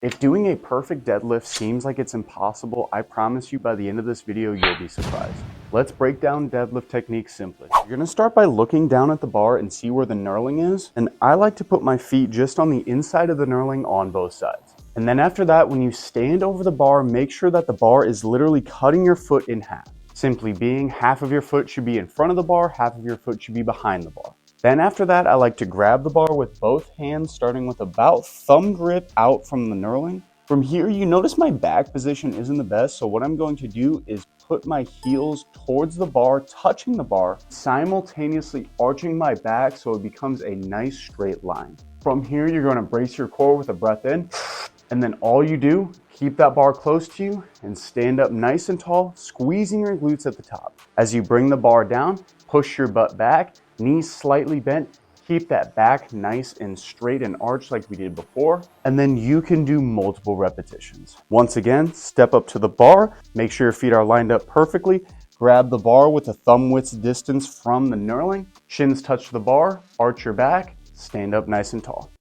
If doing a perfect deadlift seems like it's impossible, I promise you by the end of this video, you'll be surprised. Let's break down deadlift technique simply. You're gonna start by looking down at the bar and see where the knurling is. And I like to put my feet just on the inside of the knurling on both sides. And then after that, when you stand over the bar, make sure that the bar is literally cutting your foot in half. Simply being, half of your foot should be in front of the bar, half of your foot should be behind the bar. Then after that, I like to grab the bar with both hands, starting with about thumb grip out from the knurling. From here, you notice my back position isn't the best, so what I'm going to do is put my heels towards the bar, touching the bar, simultaneously arching my back so it becomes a nice straight line. From here, you're going to brace your core with a breath in, and then all you do, keep that bar close to you and stand up nice and tall, squeezing your glutes at the top. As you bring the bar down, push your butt back, knees slightly bent, keep that back nice and straight and arched like we did before, and then you can do multiple repetitions. Once again, step up to the bar, make sure your feet are lined up perfectly, grab the bar with a thumb width distance from the knurling, shins touch the bar, arch your back, stand up nice and tall.